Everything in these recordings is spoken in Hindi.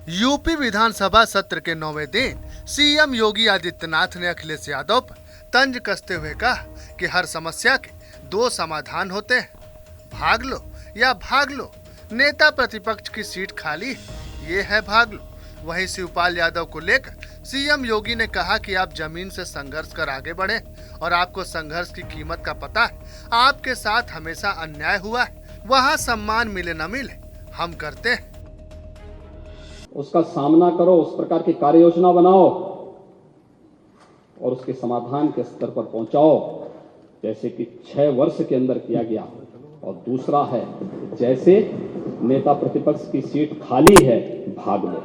यूपी विधानसभा सत्र के 9वें दिन सीएम योगी आदित्यनाथ ने अखिलेश यादव पर तंज कसते हुए कहा कि हर समस्या के दो समाधान होते हैं, भाग लो या भाग लो। नेता प्रतिपक्ष की सीट खाली है, ये है भाग लो। वहीं शिवपाल यादव को लेकर सीएम योगी ने कहा कि आप जमीन से संघर्ष कर आगे बढ़े और आपको संघर्ष की कीमत का पता है। आपके साथ हमेशा अन्याय हुआ है, वहाँ सम्मान मिले न मिले हम करते हैं। उसका सामना करो, उस प्रकार की कार्य योजना बनाओ और उसके समाधान के स्तर पर पहुंचाओ, जैसे कि 6 वर्ष के अंदर किया गया। और दूसरा है, जैसे नेता प्रतिपक्ष की सीट खाली है, भाग लो।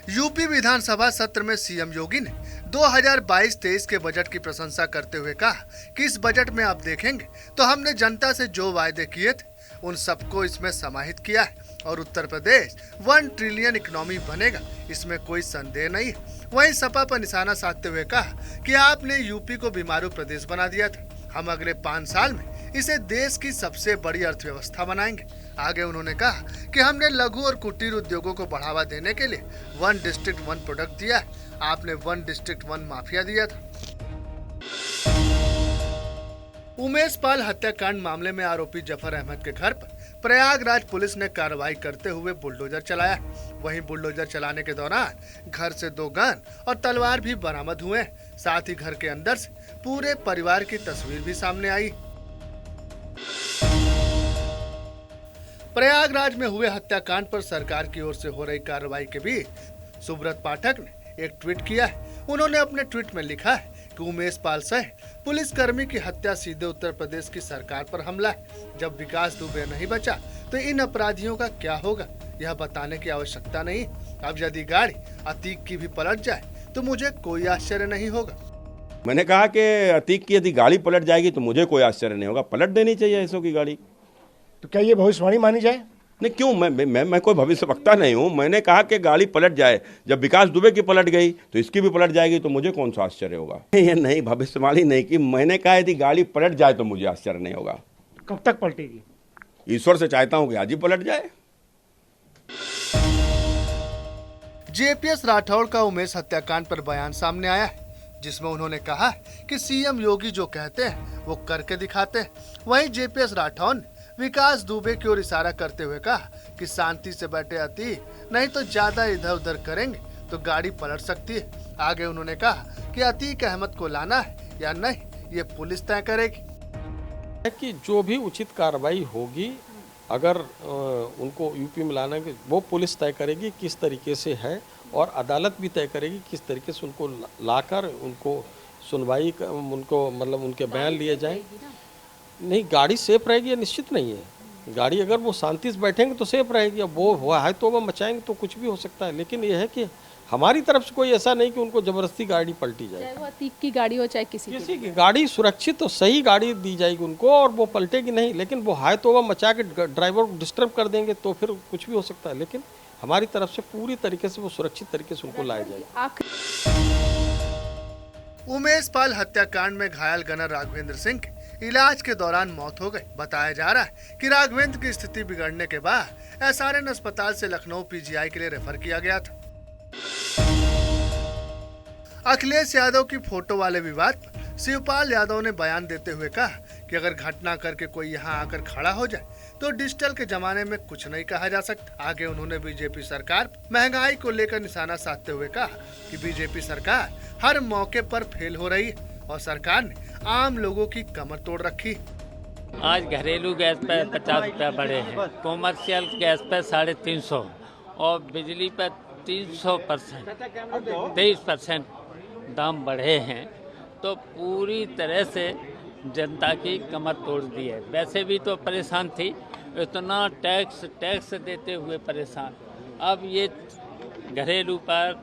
यूपी विधानसभा सत्र में सीएम योगी ने 2022-23 के बजट की प्रशंसा करते हुए कहा कि इस बजट में आप देखेंगे तो हमने जनता से जो वायदे किए थे उन सबको इसमें समाहित किया है और उत्तर प्रदेश 1 ट्रिलियन इकोनॉमी बनेगा, इसमें कोई संदेह नहीं है। वहीं सपा पर निशाना साधते हुए कहा कि आपने यूपी को बीमारू प्रदेश बना दिया था, हम अगले 5 साल में इसे देश की सबसे बड़ी अर्थव्यवस्था बनाएंगे। आगे उन्होंने कहा कि हमने लघु और कुटीर उद्योगों को बढ़ावा देने के लिए 1 डिस्ट्रिक्ट 1 प्रोडक्ट दिया है, आपने 1 डिस्ट्रिक्ट 1 माफिया दिया था। उमेश पाल हत्याकांड मामले में आरोपी जफर अहमद के घर पर प्रयागराज पुलिस ने कार्रवाई करते हुए बुलडोजर चलाया। वहीं बुलडोजर चलाने के दौरान घर से 2 गन और तलवार भी बरामद हुए। साथ ही घर के अंदर से पूरे परिवार की तस्वीर भी सामने आई। प्रयागराज में हुए हत्याकांड पर सरकार की ओर से हो रही कार्रवाई के बीच सुब्रत पाठक ने एक ट्वीट किया है। उन्होंने अपने ट्वीट में लिखा है कि उमेश पाल सहित पुलिसकर्मी की हत्या सीधे उत्तर प्रदेश की सरकार पर हमला है। जब विकास दुबे नहीं बचा तो इन अपराधियों का क्या होगा, यह बताने की आवश्यकता नहीं। अब यदि गाड़ी अतीक की भी पलट जाए तो मुझे कोई आश्चर्य नहीं होगा। मैंने कहा कि अतीक की यदि गाड़ी पलट जाएगी तो मुझे कोई आश्चर्य नहीं होगा, पलट देनी चाहिए ऐसों की गाड़ी। तो क्या ये भविष्यवाणी मानी जाए? नहीं, क्यों? मैं कोई भविष्यवक्ता नहीं हूँ। मैंने कहा कि गाड़ी पलट जाए, जब विकास दुबे की पलट गई तो इसकी भी पलट जाएगी तो मुझे कौन सा आश्चर्य होगा। ये नहीं, भविष्यवाणी नहीं की। मैंने कहा यदि गाड़ी पलट जाए तो मुझे आश्चर्य नहीं होगा। कब तक पलटेगी? ईश्वर से चाहता हूँ कि आज ही पलट जाए। जेपीएस राठौड़ का उमेश हत्याकांड पर बयान सामने आया है, जिसमें उन्होंने कहा कि सीएम योगी जो कहते हैं वो करके दिखाते हैं। वहीं जेपीएस राठौड़ ने विकास दुबे की ओर इशारा करते हुए कहा कि शांति से बैठे अतीक, नहीं तो ज्यादा इधर उधर करेंगे तो गाड़ी पलट सकती है। आगे उन्होंने कहा कि अतीक अहमद को लाना है या नहीं, ये पुलिस तय करेगी। कि जो भी उचित कार्रवाई होगी, अगर उनको यूपी में लाना है वो पुलिस तय करेगी किस तरीके से है, और अदालत भी तय करेगी किस तरीके से उनको लाकर उनको सुनवाई, उनको मतलब उनके बयान लिए जाएं। नहीं, गाड़ी सेफ रहेगी ये निश्चित नहीं है। गाड़ी अगर वो शांति से बैठेंगे तो सेफ रहेगी। अब वो हुआ है तो वो मचाएंगे तो कुछ भी हो सकता है, लेकिन ये है कि हमारी तरफ से कोई ऐसा नहीं कि उनको जबरदस्ती गाड़ी पलटी जाए। चाहे वो अतीक की गाड़ी हो चाहे किसी की गाड़ी, सुरक्षित और सही गाड़ी दी जाएगी उनको और वो पलटेगी नहीं। लेकिन वो है तो वो मचा के ड्राइवर को डिस्टर्ब कर देंगे तो फिर कुछ भी हो सकता है, लेकिन हमारी तरफ से पूरी तरीके से वो सुरक्षित तरीके से उनको लाया जाएगा। उमेश पाल हत्याकांड में घायल गनर राघवेंद्र सिंह की इलाज के दौरान मौत हो गई। बताया जा रहा है कि राघवेंद्र की स्थिति बिगड़ने के बाद एसआरएन अस्पताल से लखनऊ पीजीआई के लिए रेफर किया गया था। अखिलेश यादव की फोटो वाले विवाद पर शिवपाल यादव ने बयान देते हुए कहा कि अगर घटना करके कोई यहाँ आकर खड़ा हो जाए तो डिजिटल के जमाने में कुछ नहीं कहा जा सकता। आगे उन्होंने बीजेपी सरकार महंगाई को लेकर निशाना साधते हुए कहा कि बीजेपी सरकार हर मौके पर फेल हो रही है और सरकार ने आम लोगों की कमर तोड़ रखी। आज घरेलू गैस पे 50 रुपया बढ़े हैं, कॉमर्शियल गैस पे 350 और बिजली पे 300%, 23% दाम बढ़े हैं। तो पूरी तरह से जनता की कमर तोड़ दी है। वैसे भी तो परेशान थी, इतना टैक्स देते हुए परेशान। अब ये घरेलू पर,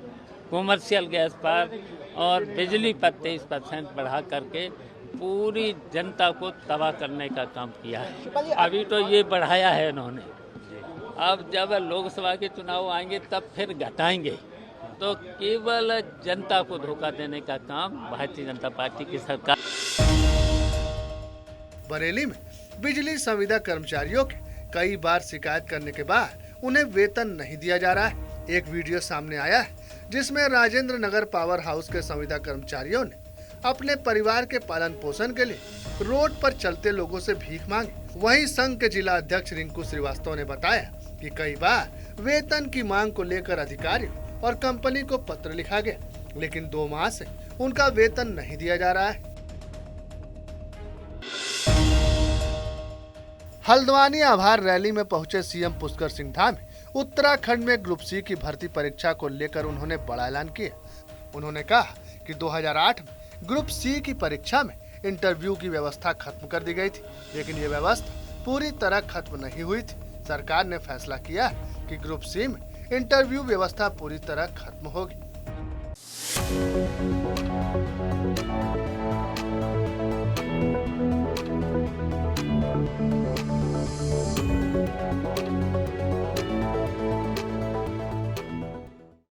कॉमर्शियल गैस पर और बिजली पर 23% बढ़ा करके पूरी जनता को तबाह करने का काम किया है। अभी तो ये बढ़ाया है इन्होंने, अब जब लोकसभा के चुनाव आएंगे तब फिर घटाएंगे। तो केवल जनता को धोखा देने का काम भारतीय जनता पार्टी की सरकार। बरेली में बिजली संविदा कर्मचारियों के कई बार शिकायत करने के बाद उन्हें वेतन नहीं दिया जा रहा है। एक वीडियो सामने आया है जिसमें राजेंद्र नगर पावर हाउस के संविदा कर्मचारियों ने अपने परिवार के पालन पोषण के लिए रोड पर चलते लोगों से भीख मांगी। वहीं संघ के जिला अध्यक्ष रिंकू श्रीवास्तव ने बताया कि कई बार वेतन की मांग को लेकर अधिकारियों और कंपनी को पत्र लिखा गया, लेकिन 2 माह से उनका वेतन नहीं दिया जा रहा है। हल्द्वानी आभार रैली में पहुंचे सीएम पुष्कर सिंह धामी उत्तराखंड में ग्रुप सी की भर्ती परीक्षा को लेकर उन्होंने बड़ा ऐलान किया। उन्होंने कहा कि 2008 में ग्रुप सी की परीक्षा में इंटरव्यू की व्यवस्था खत्म कर दी गई थी, लेकिन ये व्यवस्था पूरी तरह खत्म नहीं हुई थी। सरकार ने फैसला किया कि ग्रुप सी में इंटरव्यू व्यवस्था पूरी तरह खत्म होगी।